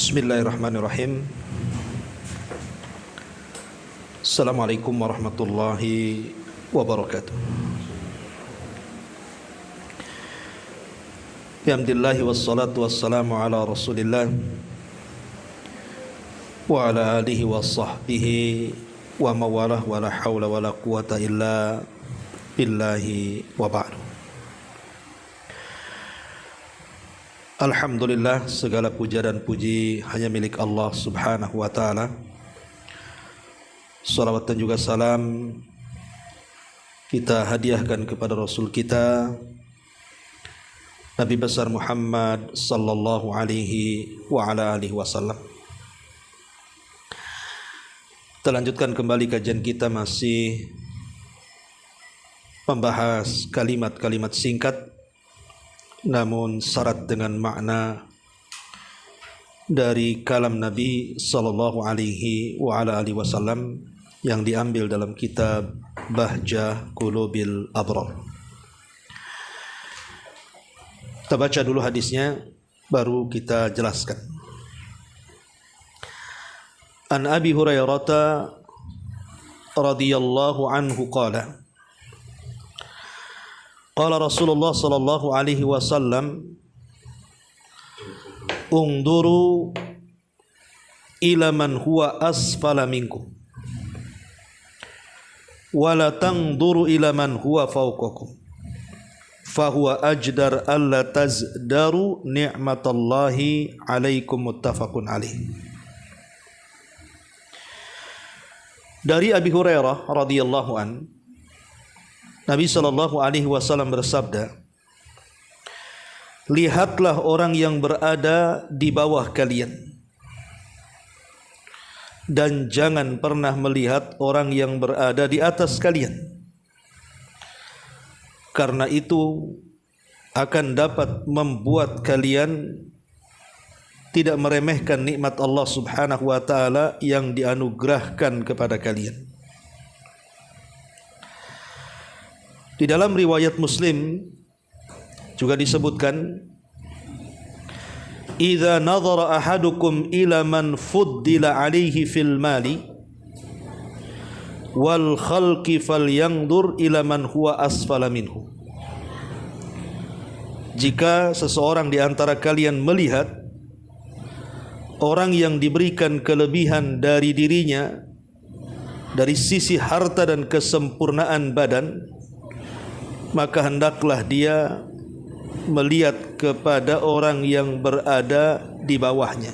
Bismillahirrahmanirrahim. Assalamualaikum warahmatullahi wabarakatuh. Alhamdulillah wassalatu wassalamu ala Rasulillah wa ala alihi wa sahbihi wa mawalah wa la hawla wa la quwata illa billahi wa ba'du. Alhamdulillah, segala puja dan puji hanya milik Allah subhanahu wa ta'ala. Salawat dan juga salam kita hadiahkan kepada Rasul kita Nabi besar Muhammad sallallahu alaihi wa ala alihi wasallam. Kita lanjutkan kembali kajian kita, masih membahas kalimat-kalimat singkat namun syarat dengan makna dari kalam Nabi sallallahu alaihi wa ala alihi wasallam yang diambil dalam kitab Bahjah Qulubil Abrar. Kita baca dulu hadisnya, baru kita jelaskan. An Abi Hurairah radhiyallahu anhu qala qala Rasulullah sallallahu alaihi wasallam unduru ila man huwa asfala minkum wa la tanduru ila man huwa fawqakum fahuwa ajdar alla tazdaru ni'matallahi alaikum, muttafaqun alaih. Dari Abi Hurairah radhiyallahu an, Nabi sallallahu alaihi wasallam bersabda, lihatlah orang yang berada di bawah kalian dan jangan pernah melihat orang yang berada di atas kalian, karena itu akan dapat membuat kalian tidak meremehkan nikmat Allah subhanahu wa ta'ala yang dianugerahkan kepada kalian. Di dalam riwayat Muslim juga disebutkan, idza nadhara ahadukum ila man fuddila alaihi fil mali wal khalqi falyanzur ila man huwa asfala minhu. Jika seseorang di antara kalian melihat orang yang diberikan kelebihan dari dirinya dari sisi harta dan kesempurnaan badan, maka hendaklah dia melihat kepada orang yang berada di bawahnya.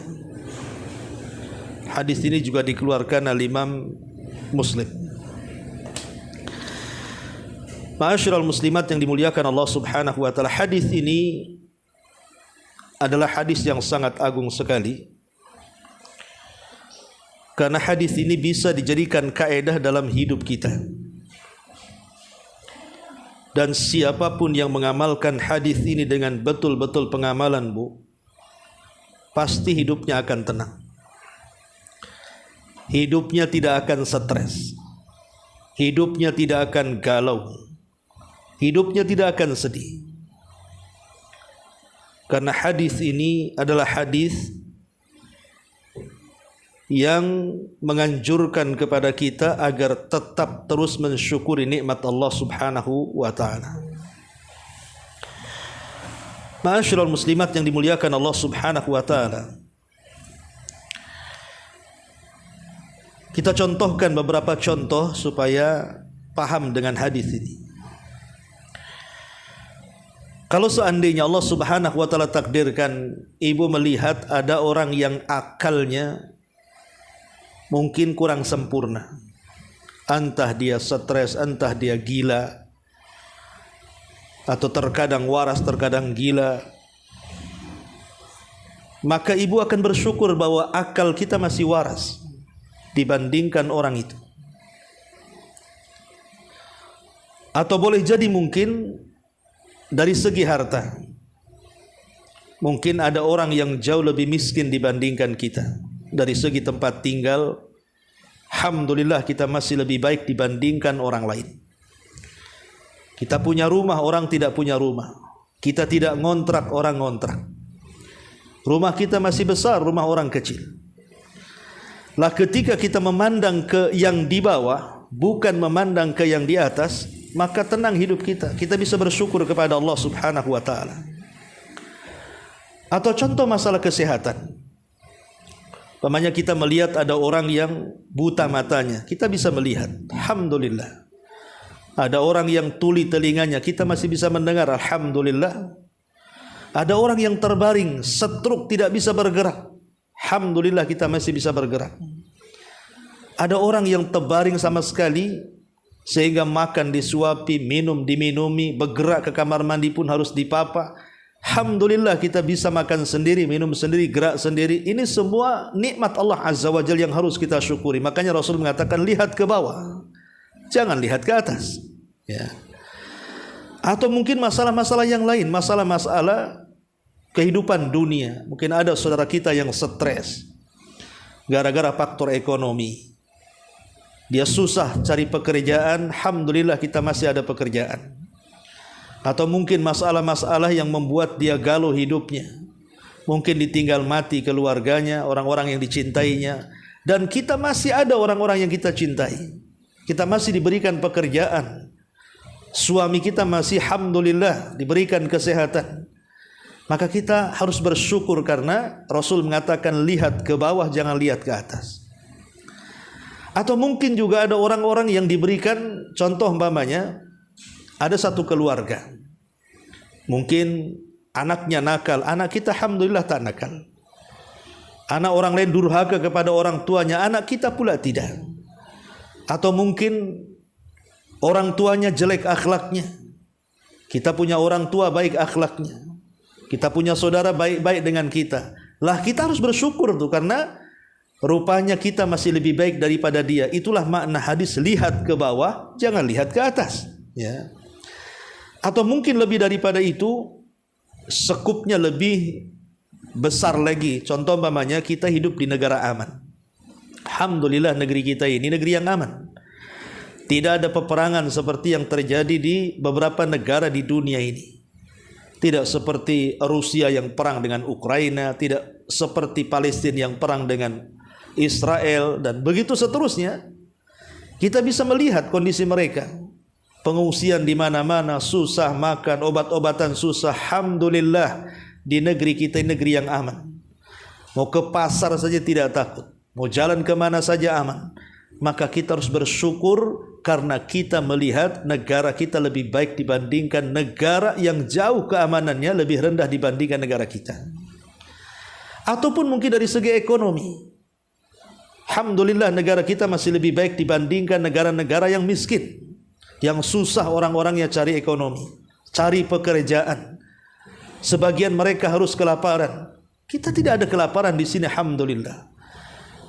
Hadis ini juga dikeluarkan oleh Imam Muslim. Ma'asyiral muslimat yang dimuliakan Allah subhanahu wa ta'ala, hadis ini adalah hadis yang sangat agung sekali, karena hadis ini bisa dijadikan kaedah dalam hidup kita. Dan siapapun yang mengamalkan hadis ini dengan betul-betul pengamalan, Bu, pasti hidupnya akan tenang. Hidupnya tidak akan stres. Hidupnya tidak akan galau. Hidupnya tidak akan sedih. Karena hadis ini adalah hadis yang menganjurkan kepada kita agar tetap terus mensyukuri nikmat Allah subhanahu wa ta'ala. Ma'asyiral muslimat yang dimuliakan Allah subhanahu wa ta'ala, kita contohkan beberapa contoh supaya paham dengan hadis ini. Kalau seandainya Allah subhanahu wa ta'ala takdirkan ibu melihat ada orang yang akalnya mungkin kurang sempurna, entah dia stres, entah dia gila, atau terkadang waras, terkadang gila, maka ibu akan bersyukur bahwa akal kita masih waras dibandingkan orang itu. Atau boleh jadi mungkin dari segi harta, mungkin ada orang yang jauh lebih miskin dibandingkan kita. Dari segi tempat tinggal, alhamdulillah kita masih lebih baik dibandingkan orang lain. Kita punya rumah, orang tidak punya rumah. Kita tidak ngontrak, orang ngontrak. Rumah kita masih besar, rumah orang kecil. Lah ketika kita memandang ke yang di bawah, bukan memandang ke yang di atas, maka tenang hidup kita. Kita bisa bersyukur kepada Allah Subhanahu wa taala. Atau contoh masalah kesehatan. Umpamanya kita melihat ada orang yang buta matanya, kita bisa melihat, alhamdulillah. Ada orang yang tuli telinganya, kita masih bisa mendengar, alhamdulillah. Ada orang yang terbaring, stroke, tidak bisa bergerak, alhamdulillah kita masih bisa bergerak. Ada orang yang terbaring sama sekali, sehingga makan disuapi, minum diminumi, bergerak ke kamar mandi pun harus dipapa. Alhamdulillah kita bisa makan sendiri, minum sendiri, gerak sendiri. Ini semua nikmat Allah Azza wa Jalla yang harus kita syukuri. Makanya Rasul mengatakan lihat ke bawah, jangan lihat ke atas. Ya. Atau mungkin masalah-masalah yang lain, masalah-masalah kehidupan dunia. Mungkin ada saudara kita yang stres gara-gara faktor ekonomi. Dia susah cari pekerjaan, alhamdulillah kita masih ada pekerjaan. Atau mungkin masalah-masalah yang membuat dia galau hidupnya. Mungkin ditinggal mati keluarganya, orang-orang yang dicintainya. Dan kita masih ada orang-orang yang kita cintai. Kita masih diberikan pekerjaan. Suami kita masih alhamdulillah diberikan kesehatan. Maka kita harus bersyukur karena Rasul mengatakan lihat ke bawah, jangan lihat ke atas. Atau mungkin juga ada orang-orang yang diberikan contoh umpamanya ada satu keluarga. Mungkin anaknya nakal, anak kita alhamdulillah tak nakal. Anak orang lain durhaka kepada orang tuanya, anak kita pula tidak. Atau mungkin orang tuanya jelek akhlaknya. Kita punya orang tua baik akhlaknya. Kita punya saudara baik-baik dengan kita. Lah kita harus bersyukur tuh karena rupanya kita masih lebih baik daripada dia. Itulah makna hadis lihat ke bawah, jangan lihat ke atas. Ya. Atau mungkin lebih daripada itu, sekupnya lebih besar lagi. Contoh umpamanya kita hidup di negara aman. Alhamdulillah negeri kita ini negeri yang aman. Tidak ada peperangan seperti yang terjadi di beberapa negara di dunia ini. Tidak seperti Rusia yang perang dengan Ukraina, tidak seperti Palestina yang perang dengan Israel, dan begitu seterusnya. Kita bisa melihat kondisi mereka. Pengungsian di mana-mana, susah makan, obat-obatan susah. Alhamdulillah di negeri kita, negeri yang aman. Mau ke pasar saja tidak takut, mau jalan kemana saja aman. Maka kita harus bersyukur karena kita melihat negara kita lebih baik dibandingkan negara yang jauh keamanannya lebih rendah dibandingkan negara kita. Ataupun mungkin dari segi ekonomi, alhamdulillah negara kita masih lebih baik dibandingkan negara-negara yang miskin, yang susah orang-orangnya cari ekonomi, cari pekerjaan. Sebagian mereka harus kelaparan. Kita tidak ada kelaparan di sini, alhamdulillah.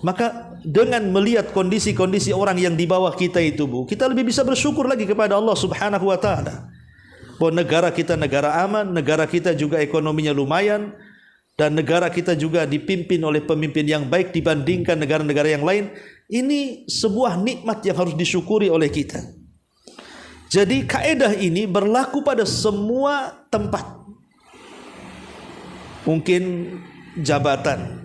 Maka dengan melihat kondisi-kondisi orang yang di bawah kita itu, Bu, kita lebih bisa bersyukur lagi kepada Allah Subhanahu wa taala. Bahwa negara kita negara aman, negara kita juga ekonominya lumayan, dan negara kita juga dipimpin oleh pemimpin yang baik dibandingkan negara-negara yang lain. Ini sebuah nikmat yang harus disyukuri oleh kita. Jadi kaedah ini berlaku pada semua tempat. Mungkin jabatan,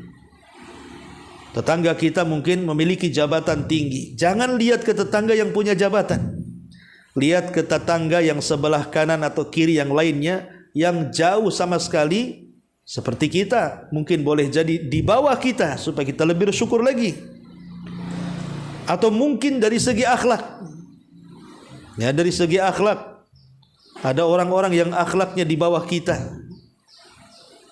tetangga kita mungkin memiliki jabatan tinggi. Jangan lihat ke tetangga yang punya jabatan. Lihat ke tetangga yang sebelah kanan atau kiri yang lainnya, yang jauh sama sekali seperti kita. Mungkin boleh jadi di bawah kita, supaya kita lebih bersyukur lagi. Atau mungkin dari segi akhlak. Ya, dari segi akhlak. Ada orang-orang yang akhlaknya di bawah kita.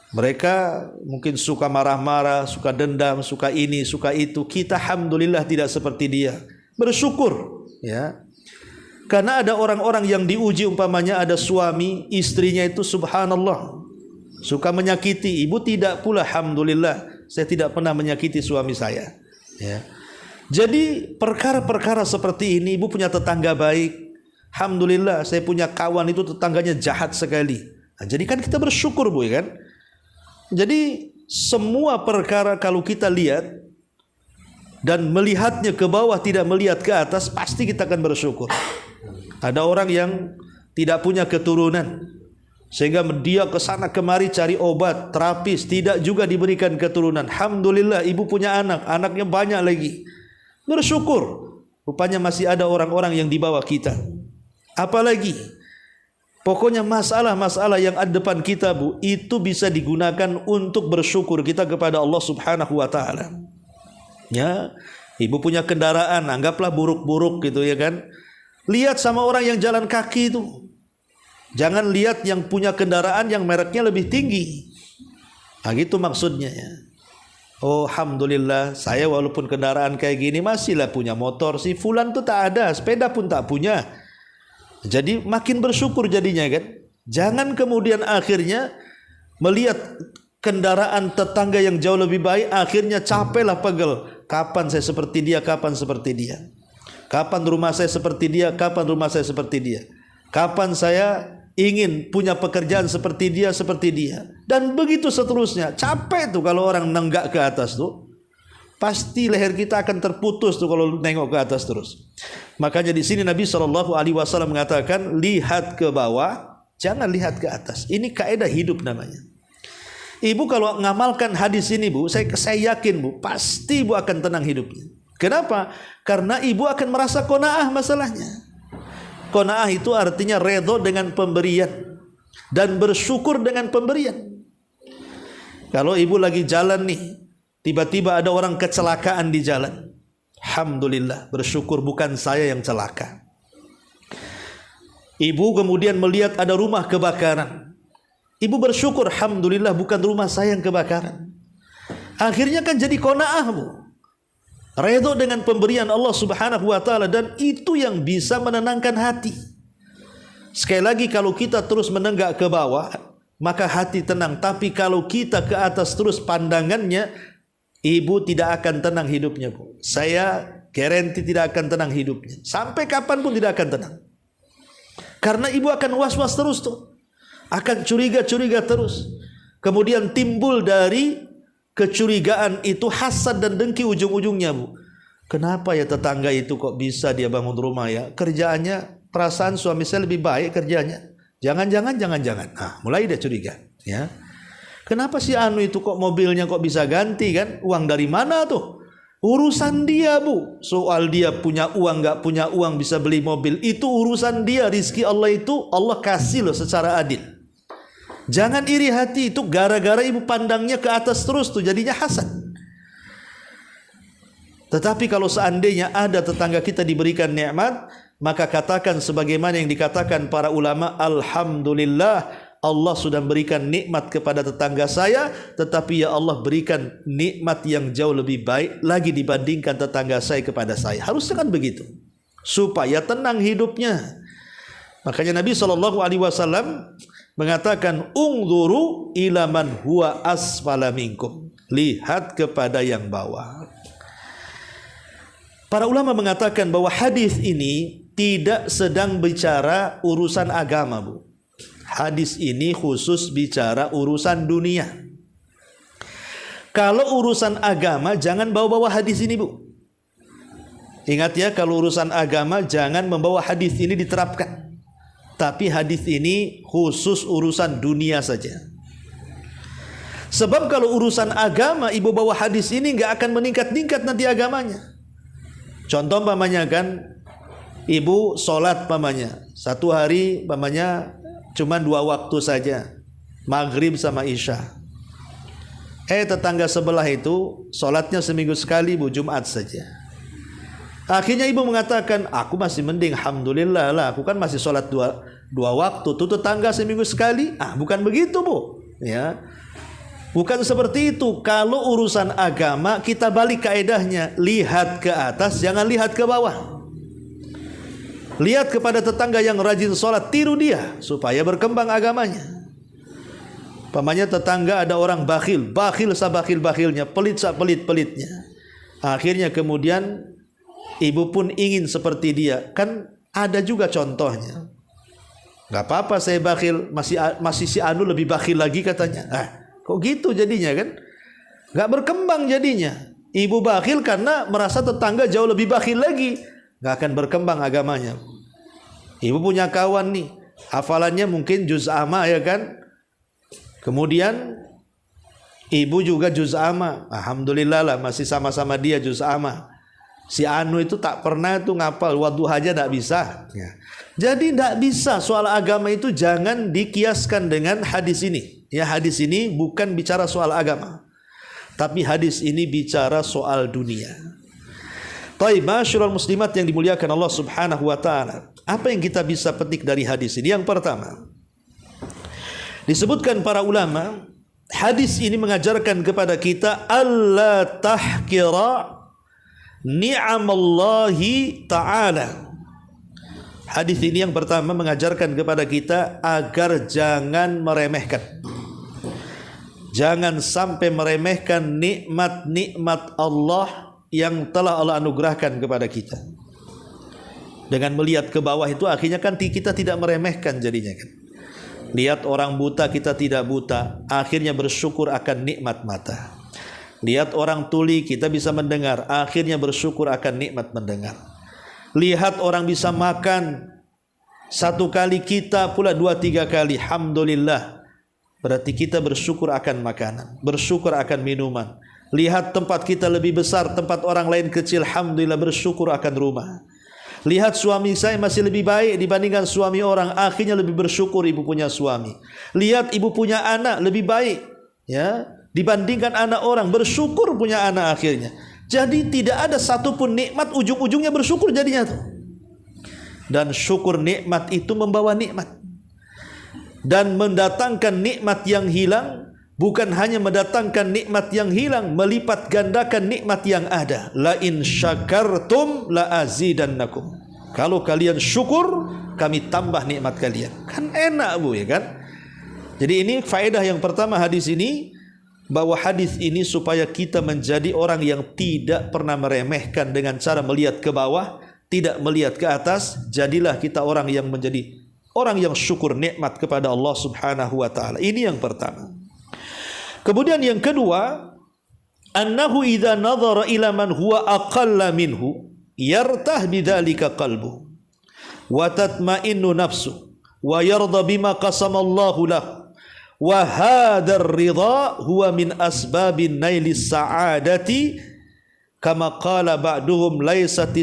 Mereka mungkin suka marah-marah, suka dendam, suka ini, suka itu. Kita alhamdulillah tidak seperti dia. Bersyukur, ya. Karena ada orang-orang yang diuji, umpamanya ada suami, istrinya itu subhanallah suka menyakiti. Ibu tidak pula, alhamdulillah saya tidak pernah menyakiti suami saya, ya. Jadi perkara-perkara seperti ini, ibu punya tetangga baik, alhamdulillah saya punya kawan itu tetangganya jahat sekali. Nah, jadi kan kita bersyukur, Bu, ya kan? Jadi semua perkara kalau kita lihat dan melihatnya ke bawah, tidak melihat ke atas, pasti kita akan bersyukur. Ada orang yang tidak punya keturunan, sehingga dia ke sana kemari cari obat, terapis, tidak juga diberikan keturunan. Alhamdulillah ibu punya anak, anaknya banyak lagi. Bersyukur, rupanya masih ada orang-orang yang di bawah kita. Apalagi, pokoknya masalah-masalah yang ada depan kita, Bu, itu bisa digunakan untuk bersyukur kita kepada Allah Subhanahu wa taala. Ya, ibu punya kendaraan, anggaplah buruk-buruk gitu ya kan. Lihat sama orang yang jalan kaki itu. Jangan lihat yang punya kendaraan yang mereknya lebih tinggi. Nah, gitu maksudnya ya. Oh, alhamdulillah, saya walaupun kendaraan kayak gini masihlah punya motor. Si fulan tuh tak ada, sepeda pun tak punya. Jadi makin bersyukur jadinya kan. Jangan kemudian akhirnya melihat kendaraan tetangga yang jauh lebih baik, akhirnya capeklah pegel. Kapan saya seperti dia, kapan seperti dia. Kapan rumah saya seperti dia, kapan rumah saya seperti dia. Kapan saya ingin punya pekerjaan seperti dia, seperti dia. Dan begitu seterusnya. Capek tuh kalau orang nenggak ke atas tuh. Pasti leher kita akan terputus tuh kalau nengok ke atas terus. Makanya di sini Nabi SAW mengatakan, lihat ke bawah, jangan lihat ke atas. Ini kaidah hidup namanya. Ibu kalau ngamalkan hadis ini, Bu, saya yakin, Bu, pasti ibu akan tenang hidupnya. Kenapa? Karena ibu akan merasa qanaah masalahnya. Qanaah itu artinya redha dengan pemberian dan bersyukur dengan pemberian. Kalau ibu lagi jalan nih, tiba-tiba ada orang kecelakaan di jalan, alhamdulillah, bersyukur bukan saya yang celaka. Ibu kemudian melihat ada rumah kebakaran, ibu bersyukur, alhamdulillah bukan rumah saya yang kebakaran. Akhirnya kan jadi qanaah, Bu. Redha dengan pemberian Allah Subhanahu wa taala, dan itu yang bisa menenangkan hati. Sekali lagi, kalau kita terus menenggak ke bawah, maka hati tenang. Tapi kalau kita ke atas terus pandangannya, ibu tidak akan tenang hidupnya, Bu. Saya garanti tidak akan tenang hidupnya. Sampai kapanpun tidak akan tenang. Karena ibu akan was-was terus tuh. Akan curiga-curiga terus. Kemudian timbul dari kecurigaan itu hasad dan dengki ujung-ujungnya, Bu. Kenapa ya tetangga itu kok bisa dia bangun rumah ya? Kerjaannya, perasaan suami saya lebih baik kerjanya. Jangan-jangan. Nah, mulai dia curiga, ya. Kenapa si anu itu kok mobilnya kok bisa ganti kan? Uang dari mana tuh? Urusan dia, Bu. Soal dia punya uang nggak punya uang bisa beli mobil, itu urusan dia. Rizki Allah itu Allah kasih loh secara adil. Jangan iri hati, itu gara-gara ibu pandangnya ke atas terus tuh jadinya hasad. Tetapi kalau seandainya ada tetangga kita diberikan nikmat, maka katakan sebagaimana yang dikatakan para ulama, alhamdulillah, Allah sudah berikan nikmat kepada tetangga saya, tetapi ya Allah berikan nikmat yang jauh lebih baik lagi dibandingkan tetangga saya kepada saya. Harusnya kan begitu, supaya tenang hidupnya. Makanya Nabi SAW mengatakan, ungzuru ila man huwa asfala minkum. Lihat kepada yang bawah. Para ulama mengatakan bahwa hadis ini tidak sedang bicara urusan agama, Bu. Hadis ini khusus bicara urusan dunia. Kalau urusan agama jangan bawa-bawa hadis ini, Bu. Ingat ya, kalau urusan agama jangan membawa hadis ini diterapkan. Tapi hadis ini khusus urusan dunia saja. Sebab kalau urusan agama ibu bawa hadis ini nggak akan meningkat-ningkat nanti agamanya. Contoh pamannya kan, ibu sholat pamannya satu hari pamannya cuma 2 waktu saja, maghrib sama isya. Tetangga sebelah itu sholatnya seminggu sekali, Bu, Jumat saja. Akhirnya ibu mengatakan, aku masih mending, alhamdulillah lah, aku kan masih sholat dua waktu. Tuh tetangga seminggu sekali. Bukan begitu, Bu. Ya, bukan seperti itu. Kalau urusan agama kita balik kaedahnya, lihat ke atas, jangan lihat ke bawah. Lihat kepada tetangga yang rajin sholat, tiru dia supaya berkembang agamanya. Pamannya tetangga ada orang bakhil sabakhil-bakhilnya, pelit sapelit-pelitnya. Akhirnya kemudian ibu pun ingin seperti dia. Kan ada juga contohnya. Gak apa-apa saya bakhil, masih si anu lebih bakhil lagi katanya. Kok gitu jadinya kan? Gak berkembang jadinya. Ibu bakhil karena merasa tetangga jauh lebih bakhil lagi. Gak akan berkembang agamanya. Ibu punya kawan nih, Hafalannya mungkin juz amma ya kan. Kemudian ibu juga juz amma. Alhamdulillah lah masih sama-sama dia juz amma. Si Anu itu tak pernah itu ngapal wadduha aja tak bisa. Ya. Jadi tak bisa soal agama itu jangan dikiaskan dengan hadis ini. Ya hadis ini bukan bicara soal agama. Tapi hadis ini bicara soal dunia. Taib, masyarul muslimat yang dimuliakan Allah Subhanahu wa taala. Apa yang kita bisa petik dari hadis ini? Yang pertama, disebutkan para ulama, hadis ini mengajarkan kepada kita alla tahkira ni'amallahi ta'ala. Hadis ini yang pertama mengajarkan kepada kita agar jangan meremehkan. Jangan sampai meremehkan nikmat-nikmat Allah yang telah Allah anugerahkan kepada kita. Dengan melihat ke bawah itu akhirnya kan kita tidak meremehkan jadinya kan. Lihat orang buta kita tidak buta, akhirnya bersyukur akan nikmat mata. Lihat orang tuli kita bisa mendengar, akhirnya bersyukur akan nikmat mendengar. Lihat orang bisa makan satu kali, kita pula 2-3 kali, alhamdulillah. Berarti kita bersyukur akan makanan, bersyukur akan minuman. Lihat tempat kita lebih besar, tempat orang lain kecil, alhamdulillah bersyukur akan rumah. Lihat suami saya masih lebih baik dibandingkan suami orang, akhirnya lebih bersyukur ibu punya suami. Lihat ibu punya anak lebih baik ya dibandingkan anak orang, bersyukur punya anak akhirnya. Jadi tidak ada satupun nikmat ujung-ujungnya bersyukur jadinya tuh. Dan syukur nikmat itu membawa nikmat. Dan mendatangkan nikmat yang hilang, bukan hanya mendatangkan nikmat yang hilang, melipat gandakan nikmat yang ada. La in syakartum la azidannakum. Kalau kalian syukur, kami tambah nikmat kalian. Kan enak Bu ya kan? Jadi ini faedah yang pertama hadis ini, bahwa hadis ini supaya kita menjadi orang yang tidak pernah meremehkan dengan cara melihat ke bawah, tidak melihat ke atas. Jadilah kita orang yang menjadi orang yang syukur nikmat kepada Allah Subhanahu wa taala. Ini yang pertama. Kemudian yang kedua, annahu idza nadhara ila man huwa aqalla minhu yartah bidzalika qalbu wa tatma'innu nafsu wa yarda bima qasamallahu lahu. Wa hadzal ridha huwa min asbabin nailis sa'adati kama qala ba'duhum laysat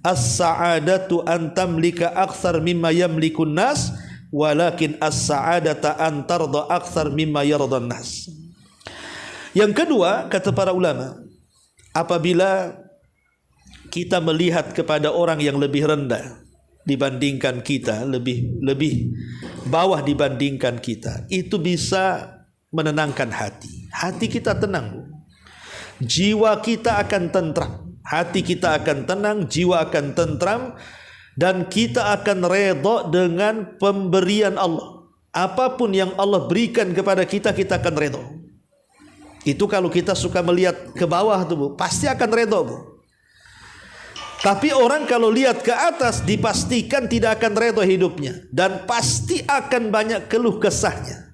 as-sa'adatu an tamlika akthar mimma yamlikun nas walakin as-sa'adata an tarda akthar mimma yardan nas. Yang kedua kata para ulama, apabila kita melihat kepada orang yang lebih rendah dibandingkan kita, lebih bawah dibandingkan kita, itu bisa menenangkan hati. Hati kita tenang Bu. Jiwa kita akan tentram. Hati kita akan tenang, jiwa akan tentram, dan kita akan redha dengan pemberian Allah. Apapun yang Allah berikan kepada kita, kita akan redha. Itu kalau kita suka melihat ke bawah tuh Bu, pasti akan redha Bu. Tapi orang kalau lihat ke atas dipastikan tidak akan redha hidupnya, dan pasti akan banyak keluh kesahnya.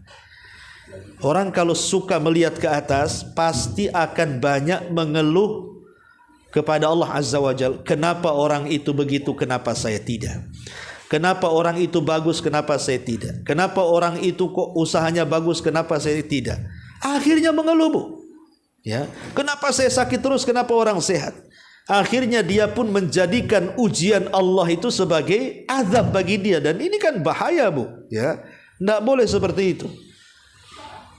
Orang kalau suka melihat ke atas pasti akan banyak mengeluh kepada Allah Azza wa Jalla. Kenapa orang itu begitu, kenapa saya tidak? Kenapa orang itu bagus, kenapa saya tidak? Kenapa orang itu kok usahanya bagus, kenapa saya tidak? Akhirnya mengeluh Bu. Ya, kenapa saya sakit terus, kenapa orang sehat? Akhirnya dia pun menjadikan ujian Allah itu sebagai azab bagi dia, dan ini kan bahaya Bu, ya. Tidak boleh seperti itu.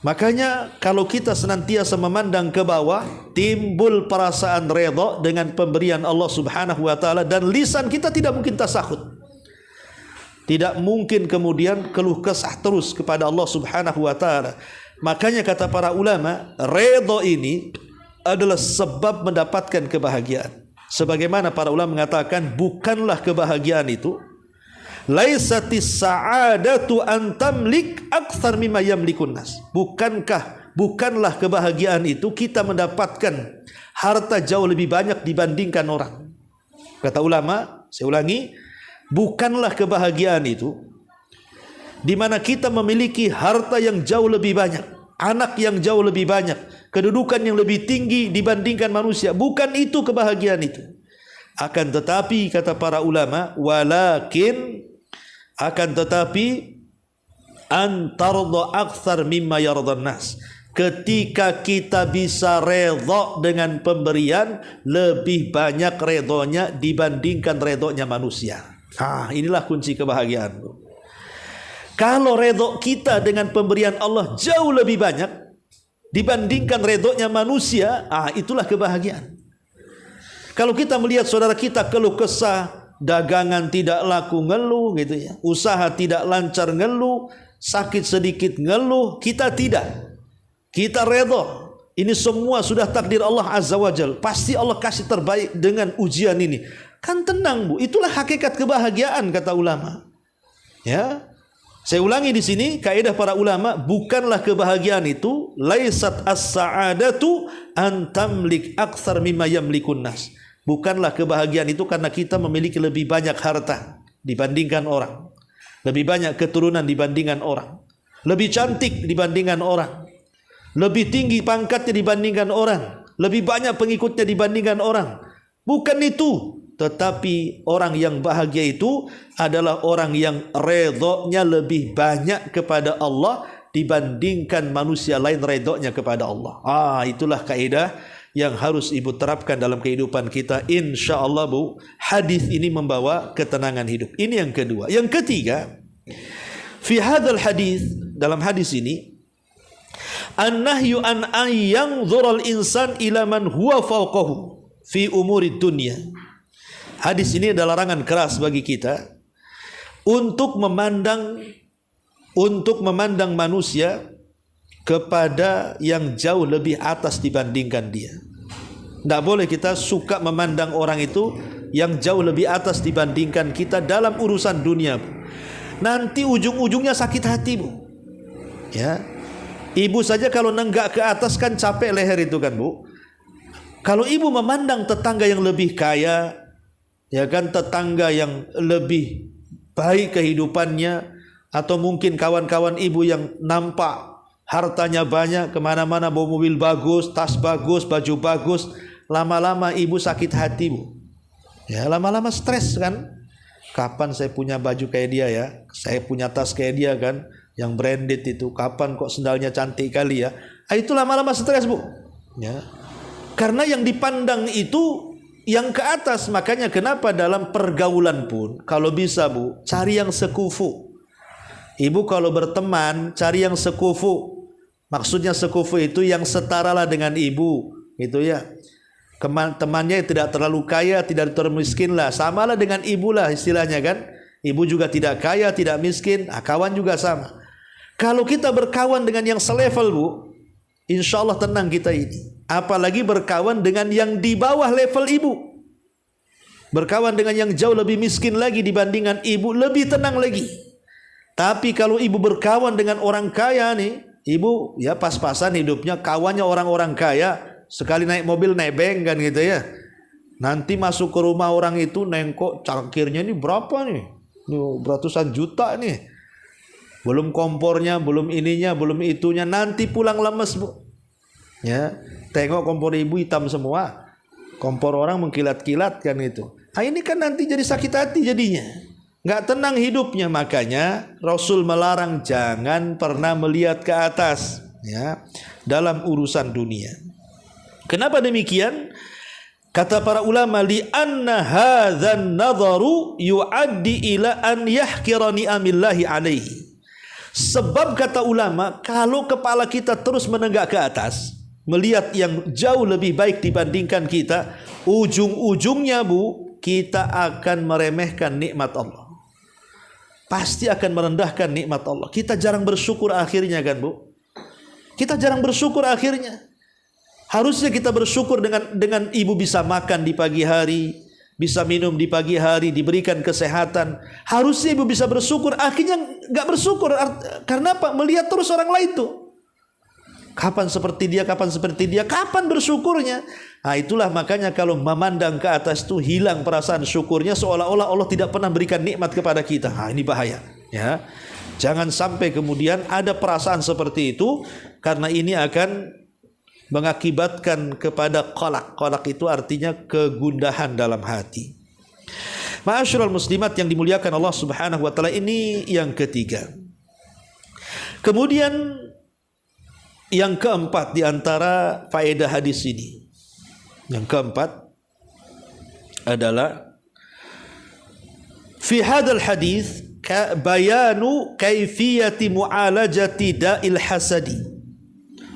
Makanya kalau kita senantiasa memandang ke bawah, timbul perasaan redha dengan pemberian Allah Subhanahu wa taala, dan lisan kita tidak mungkin tasakhut. Tidak mungkin kemudian keluh kesah terus kepada Allah Subhanahu wa taala. Makanya kata para ulama, redha ini adalah sebab mendapatkan kebahagiaan. Sebagaimana para ulama mengatakan, bukanlah kebahagiaan itu, laisatis sa'adatu an tamlik aktsar mimma yamlikun nas. Bukanlah kebahagiaan itu kita mendapatkan harta jauh lebih banyak dibandingkan orang. Kata ulama, saya ulangi, bukanlah kebahagiaan itu di mana kita memiliki harta yang jauh lebih banyak, anak yang jauh lebih banyak, kedudukan yang lebih tinggi dibandingkan manusia. Bukan itu kebahagiaan itu. Akan tetapi kata para ulama, walakin Akan tetapi antardo aktsar mimma yardhan nas. Ketika kita bisa redha dengan pemberian, lebih banyak redhonya dibandingkan redhonya manusia. Inilah kunci kebahagiaan. Kalau redho kita dengan pemberian Allah jauh lebih banyak dibandingkan redhonya manusia, itulah kebahagiaan. Kalau kita melihat saudara kita keluh kesah, dagangan tidak laku ngeluh gitu ya, usaha tidak lancar ngeluh, sakit sedikit ngeluh, kita tidak. Kita redha. Ini semua sudah takdir Allah Azza wa Jalla. Pasti Allah kasih terbaik dengan ujian ini. Kan tenang Bu, itulah hakikat kebahagiaan kata ulama. Ya. Saya ulangi di sini kaidah para ulama, bukanlah kebahagiaan itu laisat as-sa'adatu an tamlik aktsar mimma yamlikun nas. Bukanlah kebahagiaan itu karena kita memiliki lebih banyak harta dibandingkan orang, lebih banyak keturunan dibandingkan orang, lebih cantik dibandingkan orang, lebih tinggi pangkatnya dibandingkan orang, lebih banyak pengikutnya dibandingkan orang. Bukan itu. Tetapi orang yang bahagia itu adalah orang yang redhonya lebih banyak kepada Allah dibandingkan manusia lain redhonya kepada Allah. Itulah kaidah yang harus ibu terapkan dalam kehidupan kita. Insya Allah Bu, hadis ini membawa ketenangan hidup. Ini yang kedua. Yang ketiga, fi hadzal hadis, dalam hadis ini, an-nahyu an yanzura al-insan ila man huwa fawqahu fi umuri dunya. Hadis ini adalah larangan keras bagi kita untuk memandang manusia kepada yang jauh lebih atas dibandingkan dia. Tidak boleh kita suka memandang orang itu yang jauh lebih atas dibandingkan kita dalam urusan dunia. Nanti ujung-ujungnya sakit hati Bu. Ya, ibu saja kalau nenggak ke atas kan capek leher itu kan Bu. Kalau ibu memandang tetangga yang lebih kaya, ya kan, tetangga yang lebih baik kehidupannya, atau mungkin kawan-kawan ibu yang nampak hartanya banyak, kemana-mana bawa mobil bagus, tas bagus, baju bagus, lama-lama ibu sakit hati Bu. Ya, lama-lama stres kan. Kapan saya punya baju kayak dia ya, saya punya tas kayak dia kan, yang branded itu, kapan kok sendalnya cantik kali ya. Itu lama-lama stres Bu. Ya, karena yang dipandang itu yang ke atas. Makanya kenapa dalam pergaulan pun kalau bisa Bu, cari yang sekufu. Ibu kalau berteman cari yang sekufu. Maksudnya sekufu itu yang setara lah dengan ibu, gitu ya. Temannya tidak terlalu kaya, tidak terlalu miskin lah, samalah dengan ibu lah istilahnya kan. Ibu juga tidak kaya, tidak miskin, kawan juga sama. Kalau kita berkawan dengan yang selevel Bu, insya Allah tenang kita ini. Apalagi berkawan dengan yang di bawah level ibu, berkawan dengan yang jauh lebih miskin lagi dibandingkan ibu, lebih tenang lagi. Tapi kalau ibu berkawan dengan orang kaya nih, ibu ya pas-pasan hidupnya, kawannya orang-orang kaya, sekali naik mobil nebeng kan gitu ya. Nanti masuk ke rumah orang itu nengkok cangkirnya ini berapa nih? Ini ratusan juta nih. Belum kompornya, belum ininya, belum itunya, nanti pulang lemes Bu. Ya, tengok kompor ibu hitam semua, kompor orang mengkilat-kilat kan itu. Ini kan nanti jadi sakit hati jadinya, nggak tenang hidupnya. Makanya Rasul melarang jangan pernah melihat ke atas ya dalam urusan dunia. Kenapa demikian? Kata para ulama, li anna hadzan nadharu yuaddi ila an yahkira ni'amillahi alaihi. Sebab kata ulama, kalau kepala kita terus menenggak ke atas, melihat yang jauh lebih baik dibandingkan kita, ujung-ujungnya Bu, kita akan meremehkan nikmat Allah. Pasti akan merendahkan nikmat Allah. Kita jarang bersyukur akhirnya kan Bu. Kita jarang bersyukur akhirnya. Harusnya kita bersyukur dengan ibu bisa makan di pagi hari, bisa minum di pagi hari, diberikan kesehatan. Harusnya ibu bisa bersyukur, akhirnya nggak bersyukur. Karena apa? Melihat terus orang lain tuh. Kapan seperti dia, kapan seperti dia, kapan bersyukurnya? Itulah makanya kalau memandang ke atas itu hilang perasaan syukurnya, seolah-olah Allah tidak pernah berikan nikmat kepada kita. Ini bahaya ya. Jangan sampai kemudian ada perasaan seperti itu, karena ini akan mengakibatkan kepada qalaq. Qalaq itu artinya kegundahan dalam hati. Ma'asyiral muslimat yang dimuliakan Allah Subhanahu wa taala, ini yang ketiga. Kemudian yang keempat di antara faedah hadis ini. Yang keempat adalah fi hadzal hadis bayanu kaifiyati mu'alajati da'il hasadi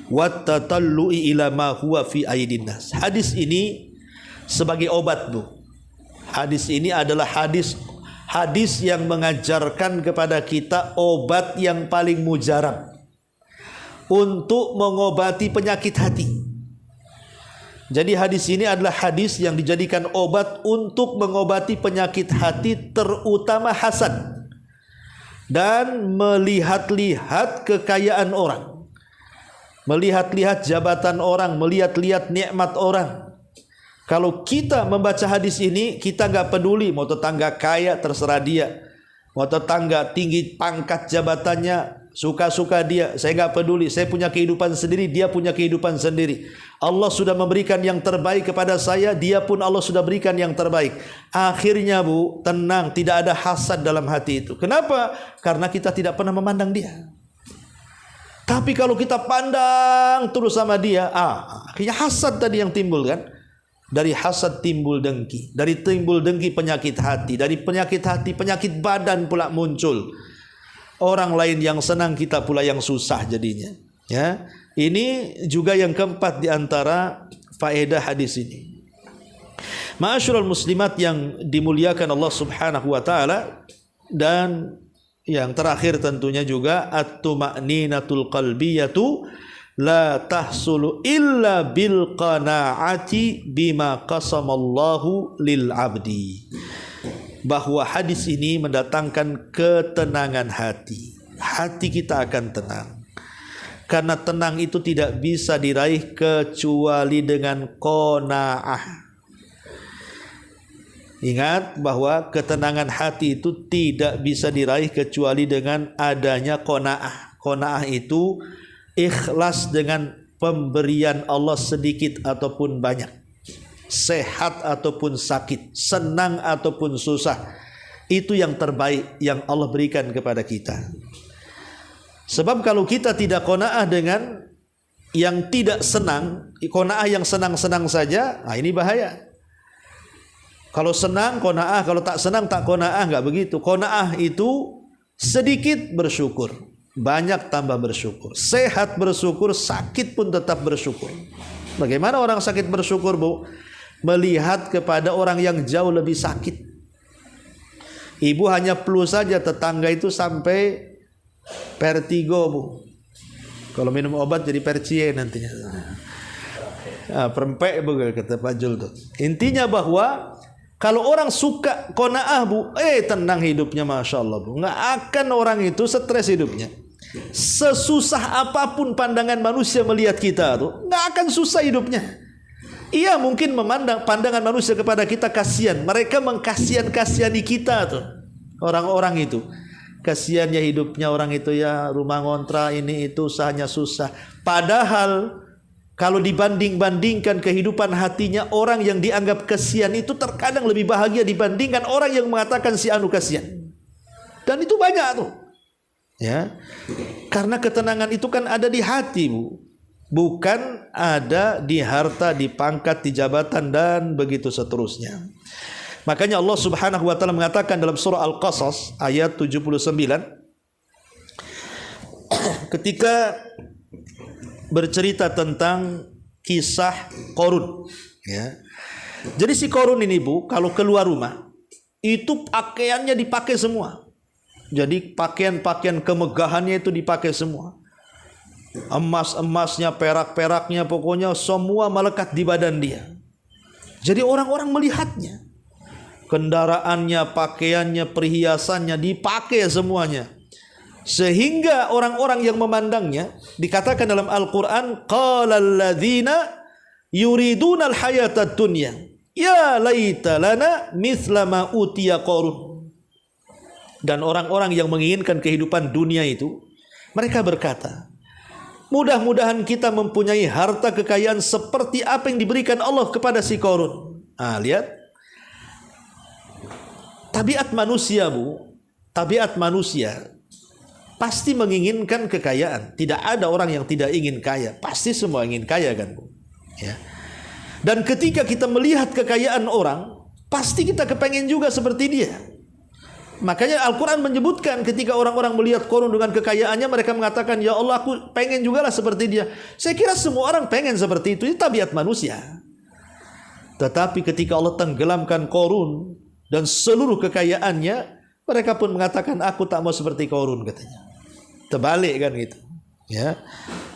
wa tatallu'i ila ma huwa fi aidin nas. Hadis ini sebagai obat, Bu. Hadis ini adalah hadis yang mengajarkan kepada kita obat yang paling mujarab untuk mengobati penyakit hati. Jadi hadis ini adalah hadis yang dijadikan obat untuk mengobati penyakit hati, terutama hasad dan melihat-lihat kekayaan orang, melihat-lihat jabatan orang, melihat-lihat nikmat orang. Kalau kita membaca hadis ini, kita nggak peduli mau tetangga kaya, terserah dia, mau tetangga tinggi pangkat jabatannya, suka-suka dia, saya nggak peduli. Saya punya kehidupan sendiri, dia punya kehidupan sendiri. Allah sudah memberikan yang terbaik kepada saya, dia pun Allah sudah berikan yang terbaik. Akhirnya, Bu, tenang, tidak ada hasad dalam hati itu. Kenapa? Karena kita tidak pernah memandang dia. Tapi kalau kita pandang terus sama dia, akhirnya hasad tadi yang timbul kan. Dari hasad timbul dengki, dari timbul dengki penyakit hati, dari penyakit hati penyakit badan pula muncul. Orang lain yang senang, kita pula yang susah jadinya. Ya, ini juga yang keempat di antara faedah hadis ini. Ma'asyiral muslimat yang dimuliakan Allah Subhanahu wa taala, dan yang terakhir tentunya juga at-tuma'ninatul qalbiyatu la tahsulu illa bil qanaati bima qasamallahu lil abdi. Bahwa hadis ini mendatangkan ketenangan hati. Hati kita akan tenang. Karena tenang itu tidak bisa diraih kecuali dengan qanaah. Ingat bahwa ketenangan hati itu tidak bisa diraih kecuali dengan adanya qanaah. Qanaah itu ikhlas dengan pemberian Allah sedikit ataupun banyak, sehat ataupun sakit, senang ataupun susah. Itu yang terbaik yang Allah berikan kepada kita. Sebab kalau kita tidak qanaah dengan yang tidak senang, qanaah yang senang-senang saja, ini bahaya. Kalau senang qanaah, kalau tak senang tak qanaah, enggak begitu. Qanaah itu sedikit bersyukur, banyak tambah bersyukur, sehat bersyukur, sakit pun tetap bersyukur. Bagaimana orang sakit bersyukur, Bu? Melihat kepada orang yang jauh lebih sakit. Ibu hanya flu saja, tetangga itu sampai vertigo, Bu. Kalau minum obat jadi percie nantinya. Perempek, Bu, kata Pak Jul tuh. Intinya bahwa kalau orang suka qanaah, Bu, tenang hidupnya, Masya Allah, Bu. Nggak akan orang itu stres hidupnya. Sesusah apapun pandangan manusia melihat kita tuh, nggak akan susah hidupnya. Ia mungkin memandang pandangan manusia kepada kita kasihan. Mereka mengkasihan-kasihani kita tuh. Orang-orang itu kasihannya hidupnya orang itu, ya rumah ngontra ini itu usahanya susah. Padahal kalau dibanding-bandingkan kehidupan hatinya, orang yang dianggap kasihan itu terkadang lebih bahagia dibandingkan orang yang mengatakan si anu kasihan. Dan itu banyak tuh. Ya, karena ketenangan itu kan ada di hati, Bu, bukan ada di harta, di pangkat, di jabatan, dan begitu seterusnya. Makanya Allah Subhanahu wa taala mengatakan dalam surah Al-Qasas ayat 79 ketika bercerita tentang kisah Qarun, ya. Jadi si Qarun ini, Bu, kalau keluar rumah itu pakaiannya dipakai semua. Jadi pakaian-pakaian kemegahannya itu dipakai semua. Emas-emasnya, perak-peraknya, pokoknya semua melekat di badan dia. Jadi orang-orang melihatnya. Kendaraannya, pakaiannya, perhiasannya dipakai semuanya. Sehingga orang-orang yang memandangnya, dikatakan dalam Al-Quran, qalal ladzina yuridunal hayatad dunya ya laita lana mithla ma utiya Qarun. Dan orang-orang yang menginginkan kehidupan dunia itu, mereka berkata, mudah-mudahan kita mempunyai harta kekayaan seperti apa yang diberikan Allah kepada si Qarun. Lihat, tabiat manusia, Bu, tabiat manusia pasti menginginkan kekayaan. Tidak ada orang yang tidak ingin kaya. Pasti semua ingin kaya kan, Bu? Ya. Dan ketika kita melihat kekayaan orang, pasti kita kepengen juga seperti dia. Makanya Al-Quran menyebutkan ketika orang-orang melihat Qarun dengan kekayaannya, mereka mengatakan, ya Allah, aku pengen juga lah seperti dia. Saya kira semua orang pengen seperti itu tabiat manusia. Tetapi ketika Allah tenggelamkan Qarun dan seluruh kekayaannya, mereka pun mengatakan, aku tak mau seperti Qarun, katanya. Terbalik kan gitu. Ya.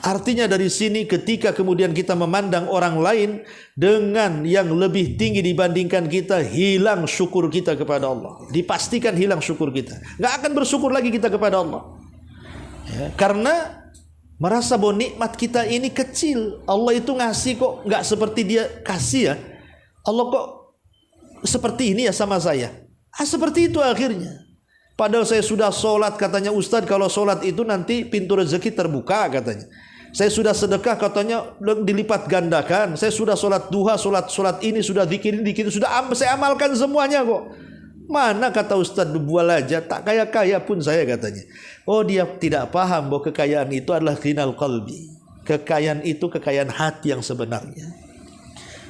Artinya dari sini ketika kemudian kita memandang orang lain dengan yang lebih tinggi dibandingkan kita, hilang syukur kita kepada Allah. Dipastikan hilang syukur kita. Nggak akan bersyukur lagi kita kepada Allah. Ya. Karena merasa bahwa nikmat kita ini kecil. Allah itu ngasih kok nggak seperti dia kasih ya. Allah kok seperti ini ya sama saya. Seperti itu akhirnya. Padahal saya sudah sholat, katanya Ustadz, kalau sholat itu nanti pintu rezeki terbuka, katanya. Saya sudah sedekah, katanya dilipat gandakan. Saya sudah sholat duha, sholat ini, sudah zikir, sudah saya amalkan semuanya kok. Mana kata Ustadz bual aja, tak kaya-kaya pun saya, katanya. Oh, dia tidak paham bahwa kekayaan itu adalah ghinal qalbi. Kekayaan itu kekayaan hati yang sebenarnya.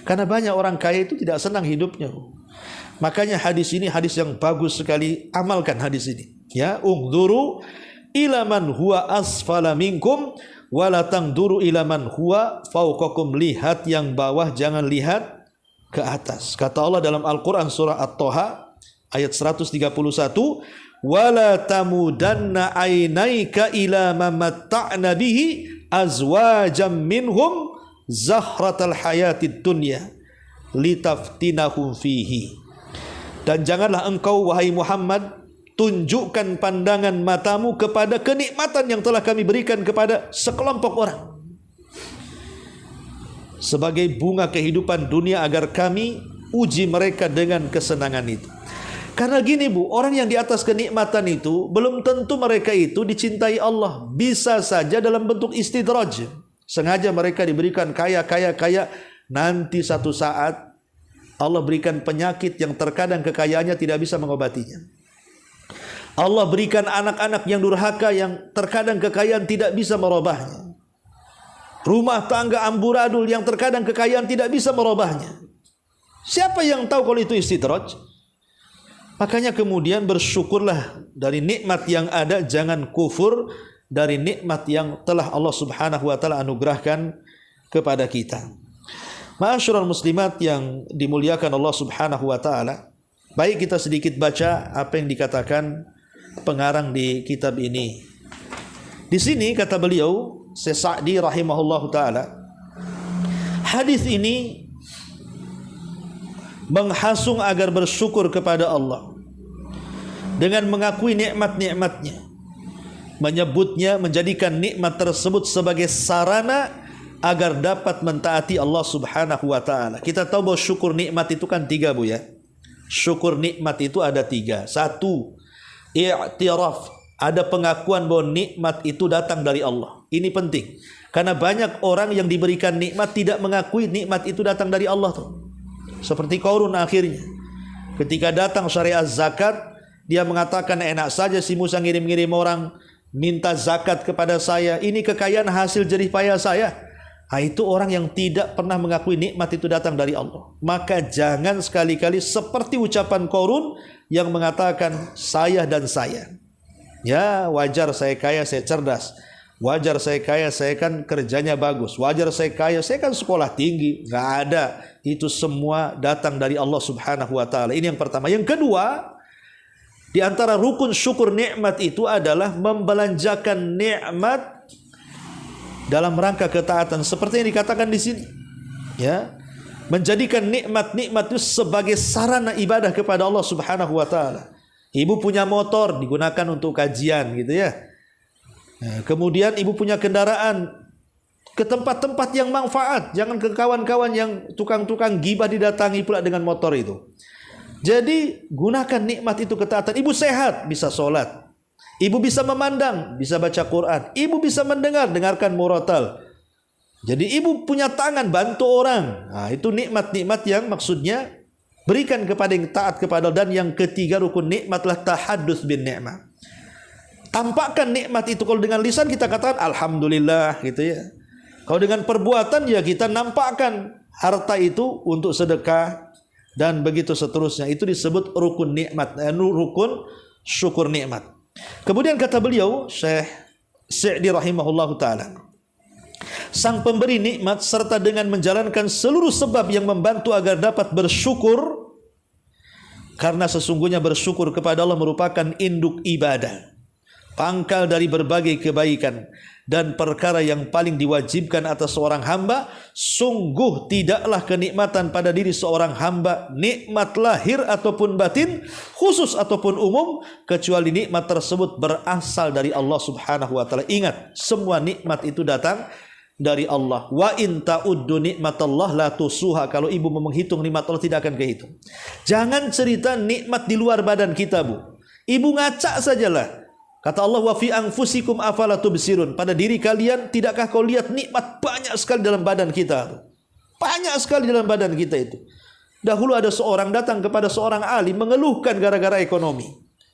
Karena banyak orang kaya itu tidak senang hidupnya. Makanya hadis ini hadis yang bagus sekali, amalkan hadis ini. Ya, ungduru ila man huwa asfala minkum wala tangduru ila man huwa fawqakum. Lihat yang bawah, jangan lihat ke atas. Kata Allah dalam Al-Qur'an surah At-Taha ayat 131, wala tamudanna ainaika ila ma matta'na bihi azwajam minhum zahratal hayatid dunya litaftinahum fihi. Dan janganlah engkau wahai Muhammad tunjukkan pandangan matamu kepada kenikmatan yang telah kami berikan kepada sekelompok orang sebagai bunga kehidupan dunia, agar kami uji mereka dengan kesenangan itu. Karena gini, Bu, orang yang di atas kenikmatan itu belum tentu mereka itu dicintai Allah. Bisa saja dalam bentuk istidraj. Sengaja mereka diberikan kaya, nanti satu saat Allah berikan penyakit yang terkadang kekayaannya tidak bisa mengobatinya. Allah berikan anak-anak yang durhaka yang terkadang kekayaan tidak bisa merubahnya. Rumah tangga amburadul yang terkadang kekayaan tidak bisa merubahnya. Siapa yang tahu kalau itu istidraj? Makanya kemudian bersyukurlah dari nikmat yang ada, jangan kufur dari nikmat yang telah Allah Subhanahu wa taala anugerahkan kepada kita. Ma'asyiral muslimat yang dimuliakan Allah Subhanahu wa taala, baik kita sedikit baca apa yang dikatakan pengarang di kitab ini. Di sini kata beliau, Syekh Sa'di rahimahullahu taala, hadis ini menghasung agar bersyukur kepada Allah dengan mengakui nikmat-nikmatnya, menyebutnya, menjadikan nikmat tersebut sebagai sarana agar dapat mentaati Allah Subhanahu wa taala. Kita tahu bahwa syukur nikmat itu kan 3, Bu, ya. Syukur nikmat itu ada 3. 1, i'tiraf, ada pengakuan bahwa nikmat itu datang dari Allah. Ini penting. Karena banyak orang yang diberikan nikmat tidak mengakui nikmat itu datang dari Allah tuh. Seperti Qarun akhirnya. Ketika datang syariat zakat, dia mengatakan, enak saja si Musa ngirim-ngirim orang minta zakat kepada saya. Ini kekayaan hasil jerih payah saya. Itu orang yang tidak pernah mengakui nikmat itu datang dari Allah. Maka jangan sekali-kali seperti ucapan Qarun yang mengatakan saya dan saya. Ya, wajar saya kaya, saya cerdas. Wajar saya kaya, saya kan kerjanya bagus. Wajar saya kaya, saya kan sekolah tinggi. Nggak ada. Itu semua datang dari Allah Subhanahu wa taala. Ini yang pertama. Yang kedua, di antara rukun syukur nikmat itu adalah membelanjakan nikmat dalam rangka ketaatan, seperti yang dikatakan di sini, ya, menjadikan nikmat-nikmat itu sebagai sarana ibadah kepada Allah Subhanahu wa taala. Ibu punya motor digunakan untuk kajian, gitu ya. Nah, kemudian ibu punya kendaraan ke tempat-tempat yang manfaat, jangan ke kawan-kawan yang tukang-tukang gibah didatangi pula dengan motor itu. Jadi gunakan nikmat itu ketaatan. Ibu sehat, bisa sholat. Ibu bisa memandang, bisa baca Quran. Ibu bisa dengarkan murotal. Jadi ibu punya tangan, bantu orang. Nah, itu nikmat-nikmat yang maksudnya berikan kepada yang taat kepada Allah. Dan yang ketiga rukun nikmatlah tahaddus bin ni'mah. Tampakkan nikmat itu. Kalau dengan lisan kita katakan alhamdulillah gitu ya. Kalau dengan perbuatan ya kita nampakkan harta itu untuk sedekah dan begitu seterusnya. Itu disebut rukun nikmat, rukun syukur nikmat. Kemudian kata beliau Syekh Sa'di rahimahullahu taala, sang pemberi nikmat serta dengan menjalankan seluruh sebab yang membantu agar dapat bersyukur, karena sesungguhnya bersyukur kepada Allah merupakan induk ibadah, pangkal dari berbagai kebaikan dan perkara yang paling diwajibkan atas seorang hamba. Sungguh tidaklah kenikmatan pada diri seorang hamba, nikmat lahir ataupun batin, khusus ataupun umum, kecuali nikmat tersebut berasal dari Allah Subhanahu wa taala. Ingat, semua nikmat itu datang dari Allah. Wa in ta'uddu nikmatallah la tusuha. Kalau ibu mau menghitung nikmat Allah tidak akan kehitung. Jangan cerita nikmat di luar badan kita, Bu. Ibu ngacak sajalah. Kata Allah, wa fi anfusikum afala tubsirun. Pada diri kalian tidakkah kau lihat nikmat banyak sekali dalam badan kita? Banyak sekali dalam badan kita itu. Dahulu ada seorang datang kepada seorang alim mengeluhkan gara-gara ekonomi.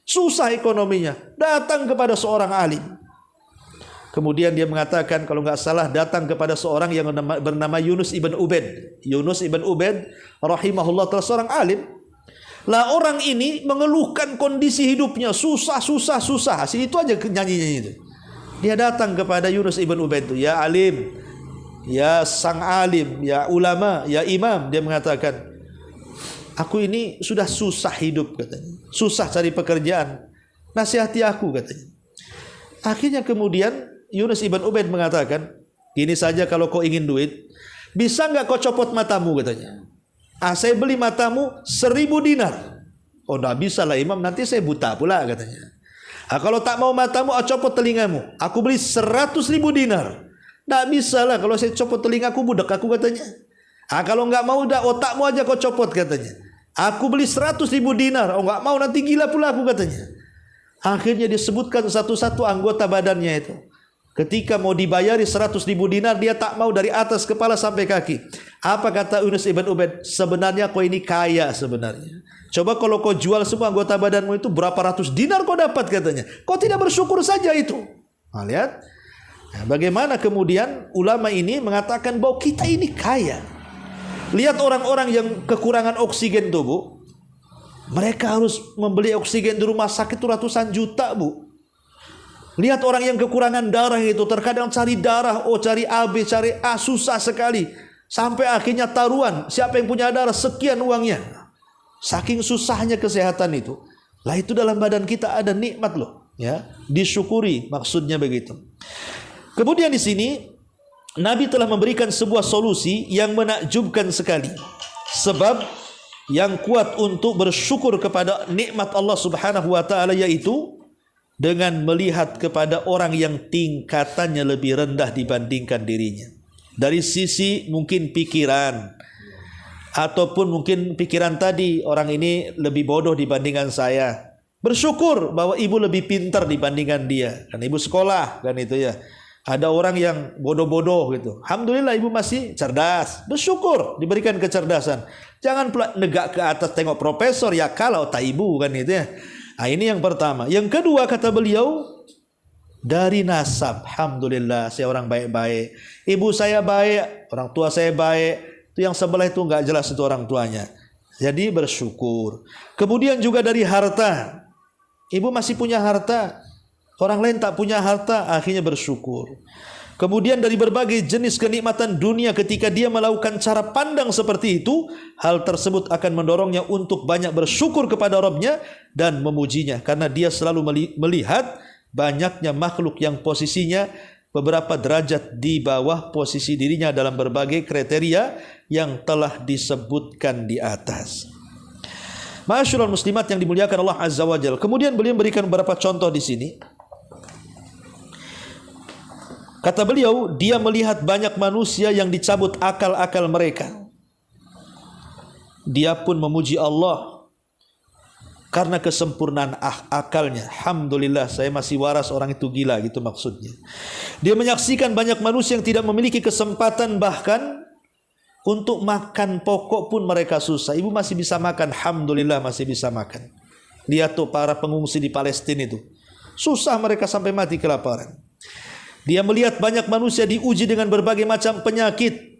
Susah ekonominya. Datang kepada seorang alim. Kemudian dia mengatakan, kalau nggak salah datang kepada seorang yang bernama Yunus ibn Ubaid. Yunus ibn Ubaid rahimahullah ta'ala, seorang alim. Lah orang ini mengeluhkan kondisi hidupnya susah. Hasil itu aja nyanyinya itu. Dia datang kepada Yunus ibn Ubaid itu, ya alim, ya sang alim, ya ulama, ya imam. Dia mengatakan, aku ini sudah susah hidup katanya, susah cari pekerjaan, nasihati aku katanya. Akhirnya kemudian Yunus ibn Ubaid mengatakan, gini saja kalau kau ingin duit, bisa nggak kau copot matamu katanya. Saya beli matamu 1.000 dinar. Oh, enggak bisa lah imam, nanti saya buta pula katanya. Kalau tak mau matamu, copot telingamu. Aku beli 100.000 dinar. Enggak bisa lah, kalau saya copot telingaku budak aku katanya. Kalau enggak mau, udah otakmu aja kau copot katanya. Aku beli 100.000 dinar. Oh, enggak mau, nanti gila pula aku katanya. Akhirnya disebutkan satu-satu anggota badannya itu. Ketika mau dibayari 100.000 dinar, dia tak mau dari atas kepala sampai kaki. Apa kata Yunus ibn Ubaid? Sebenarnya kau ini kaya sebenarnya. Coba kalau kau jual semua anggota badanmu itu, berapa ratus dinar kau dapat katanya. Kau tidak bersyukur saja itu. Nah, lihat. Nah, bagaimana kemudian ulama ini mengatakan bahwa kita ini kaya. Lihat orang-orang yang kekurangan oksigen tuh, Bu. Mereka harus membeli oksigen di rumah sakit itu ratusan juta, Bu. Lihat orang yang kekurangan darah itu, terkadang cari darah, cari AB, cari A, susah sekali. Sampai akhirnya taruhan, siapa yang punya darah, sekian uangnya. Saking susahnya kesehatan itu. Lah itu dalam badan kita ada nikmat loh, ya. Disyukuri, maksudnya begitu. Kemudian di sini Nabi telah memberikan sebuah solusi yang menakjubkan sekali. Sebab yang kuat untuk bersyukur kepada nikmat Allah Subhanahu wa taala yaitu dengan melihat kepada orang yang tingkatannya lebih rendah dibandingkan dirinya. Dari sisi mungkin pikiran, ataupun mungkin pikiran tadi, orang ini lebih bodoh dibandingkan saya. Bersyukur bahwa ibu lebih pintar dibandingkan dia. Kan ibu sekolah, kan itu ya. Ada orang yang bodoh-bodoh gitu. Alhamdulillah ibu masih cerdas. Bersyukur diberikan kecerdasan. Jangan pula negak ke atas tengok profesor, ya kalau tak ibu, kan itu ya. Nah, ini yang pertama. Yang kedua kata beliau, dari nasab. Alhamdulillah saya orang baik-baik. Ibu saya baik, orang tua saya baik. Itu yang sebelah itu enggak jelas itu orang tuanya. Jadi bersyukur. Kemudian juga dari harta. Ibu masih punya harta, orang lain tak punya harta, akhirnya bersyukur. Kemudian dari berbagai jenis kenikmatan dunia, ketika dia melakukan cara pandang seperti itu, hal tersebut akan mendorongnya untuk banyak bersyukur kepada Rabb-nya dan memujinya, karena dia selalu melihat banyaknya makhluk yang posisinya beberapa derajat di bawah posisi dirinya dalam berbagai kriteria yang telah disebutkan di atas. Ma'asyiral muslimat yang dimuliakan Allah Azza wa Jalla. Kemudian beliau memberikan beberapa contoh di sini. Kata beliau, dia melihat banyak manusia yang dicabut akal-akal mereka. Dia pun memuji Allah karena kesempurnaan akalnya. Alhamdulillah saya masih waras, orang itu gila, gitu maksudnya. Dia menyaksikan banyak manusia yang tidak memiliki kesempatan bahkan Untuk makan pokok pun mereka susah. Ibu masih bisa makan, alhamdulillah masih bisa makan. Lihat tuh para pengungsi di Palestina itu. Susah mereka sampai mati kelaparan. Dia melihat banyak manusia diuji dengan berbagai macam penyakit.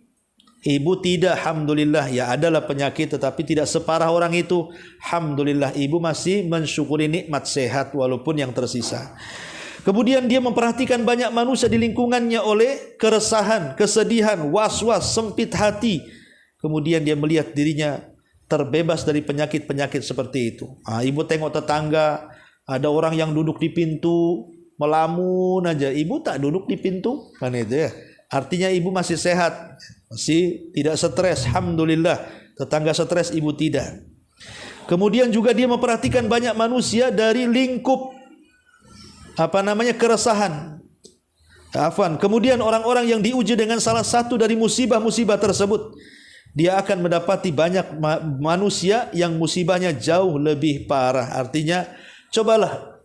Ibu tidak, alhamdulillah, ya adalah penyakit tetapi tidak separah orang itu. Alhamdulillah, ibu masih mensyukuri nikmat sehat walaupun yang tersisa. Kemudian dia memperhatikan banyak manusia di lingkungannya oleh keresahan, kesedihan, was-was, sempit hati. Kemudian dia melihat dirinya terbebas dari penyakit-penyakit seperti itu. Ibu tengok tetangga, ada orang yang duduk di pintu, melamun aja. Ibu tak duduk di pintu, kan itu ya. Artinya ibu masih sehat, masih tidak stres, alhamdulillah. Tetangga stres, ibu tidak. Kemudian juga dia memperhatikan banyak manusia dari lingkup keresahan. Kemudian orang-orang yang diuji dengan salah satu dari musibah-musibah tersebut, dia akan mendapati banyak manusia yang musibahnya jauh lebih parah. Artinya, cobalah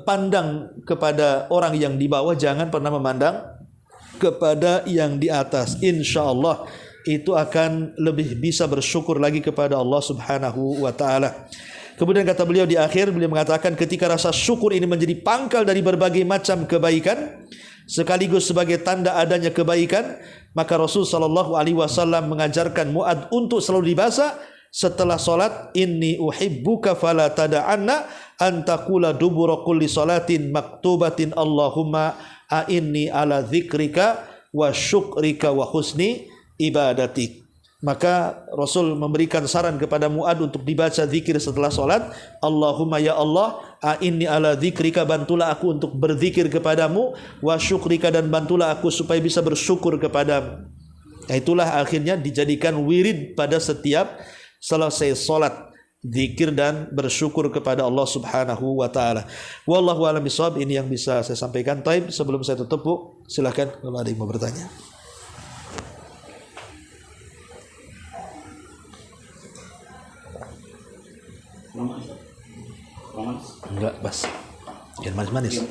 pandang kepada orang yang di bawah, jangan pernah memandang kepada yang di atas. Insya Allah itu akan lebih bisa bersyukur lagi kepada Allah Subhanahu wa ta'ala. Kemudian kata beliau di akhir, beliau mengatakan ketika rasa syukur ini menjadi pangkal dari berbagai macam kebaikan sekaligus sebagai tanda adanya kebaikan, maka Rasul sallallahu alaihi wasallam mengajarkan Mu'adz untuk selalu dibaca setelah salat, inni uhibbuka fala tada'anna an taqula dubura kulli salatin maktubatin Allahumma a'inni ala dzikrika wa syukrika wa husni ibadatik. Maka Rasul memberikan saran kepada Mu'adz untuk dibaca zikir setelah salat. Allahumma ya Allah, a'inni ala dzikrika, bantulah aku untuk berzikir kepadamu, wa syukrika, dan bantulah aku supaya bisa bersyukur kepadamu. Itulah akhirnya dijadikan wirid pada setiap selesai salat, zikir dan bersyukur kepada Allah Subhanahu wa taala. Wallahu a'lam bishawab. Ini yang bisa saya sampaikan. Taib, sebelum saya tutup, Bu, silakan kalau ada yang mau bertanya. Enggak, Bas. Jangan manis-manis.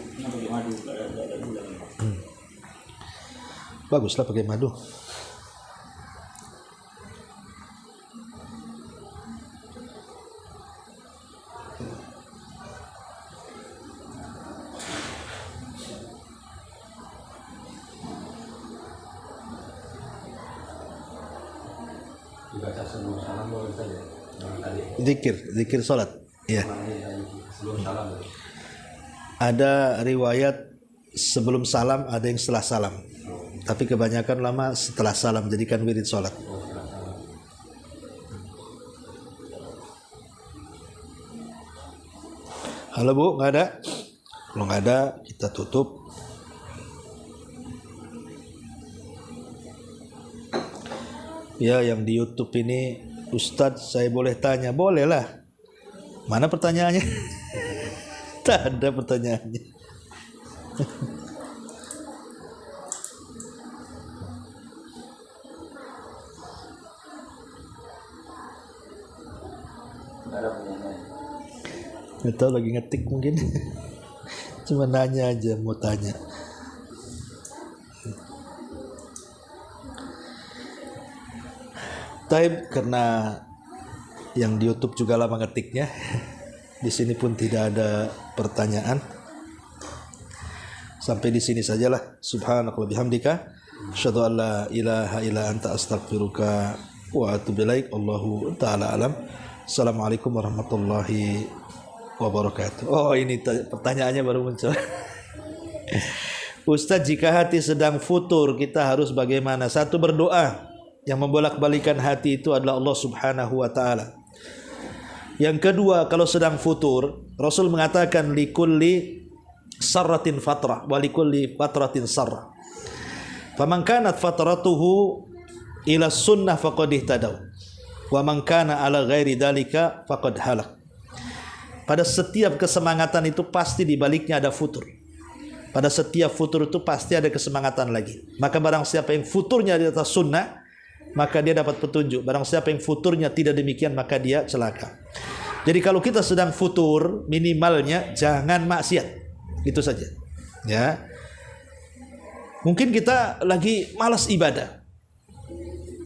Baguslah pakai madu. Dibaca sebelum salam boleh saja. Zikir salat. Iya. Sebelum salam. Ada riwayat sebelum salam, ada yang setelah salam. Tapi kebanyakan lama setelah salam jadikan wirid salat. Halo Bu, nggak ada? Kalau nggak ada, kita tutup. Ya, yang di YouTube ini, Ustadz, saya boleh tanya? Boleh lah. Mana pertanyaannya? Tak ada pertanyaannya. Nggak tahu, lagi ngetik mungkin. Cuma nanya aja, mau tanya. Taib, karena yang di YouTube juga lama ngetiknya, di sini pun tidak ada pertanyaan. Sampai di sini sajalah. Subhanaka wa bihamdika, asyhadu an la ilaha illa anta, astaghfiruka wa atubu ilaik. Allahu ta'ala alam. Assalamualaikum warahmatullahi wabarakatuh. Oh, ini pertanyaannya baru muncul. Ustadz, jika hati sedang futur, kita harus bagaimana? Satu, berdoa. Yang membolak-balikan hati itu adalah Allah Subhanahu wa ta'ala. Yang kedua, kalau sedang futur, Rasul mengatakan likulli sarratin fatrah wa likulli fatratin sarrah. Faman kanat fatratuhu ila sunnah faqad ihtadaw wa man kana ala ghairi dalika faqad halak. Pada setiap kesemangatan itu pasti di baliknya ada futur. Pada setiap futur itu pasti ada kesemangatan lagi. Maka barang siapa yang futurnya di atas sunnah, maka dia dapat petunjuk. Barang siapa yang futurnya tidak demikian, maka dia celaka. Jadi kalau kita sedang futur, minimalnya jangan maksiat. Itu saja. Ya. Mungkin kita lagi malas ibadah.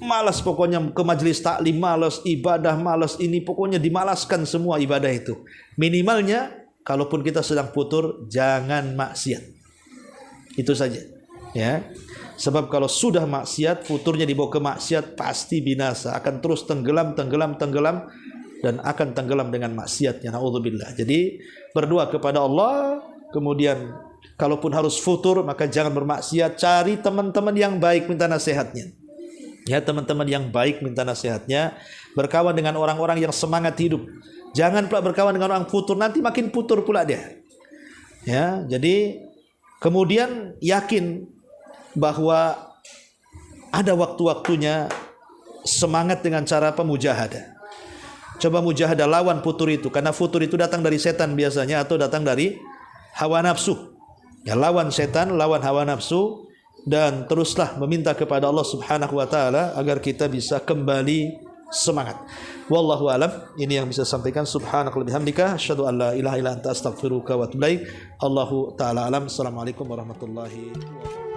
malas pokoknya ke majelis taklim, malas ibadah, malas ini, pokoknya dimalaskan semua ibadah itu. Minimalnya kalaupun kita sedang futur jangan maksiat. Itu saja. Ya. Sebab kalau sudah maksiat, futurnya dibawa ke maksiat pasti binasa, akan terus tenggelam dan akan tenggelam dengan maksiatnya. Naudzubillah. Jadi berdoa kepada Allah, kemudian kalaupun harus futur maka jangan bermaksiat, cari teman-teman yang baik minta nasihatnya. Ya, teman-teman yang baik minta nasihatnya, berkawan dengan orang-orang yang semangat hidup. Jangan pula berkawan dengan orang futur, nanti makin futur pula dia. Ya, jadi kemudian yakin bahwa ada waktu-waktunya semangat dengan cara pemujahadah. Coba mujahadah lawan futur itu, karena futur itu datang dari setan biasanya atau datang dari hawa nafsu. Ya, lawan setan, lawan hawa nafsu, dan teruslah meminta kepada Allah Subhanahu wa taala agar kita bisa kembali semangat. Wallahu alam. Ini yang bisa sampaikan. Subhanakallahumma bihamdika asyhadu an la ilaha illa anta astaghfiruka wa atubu ilaik. Allahu taala alam. Assalamualaikum warahmatullahi wabarakatuh.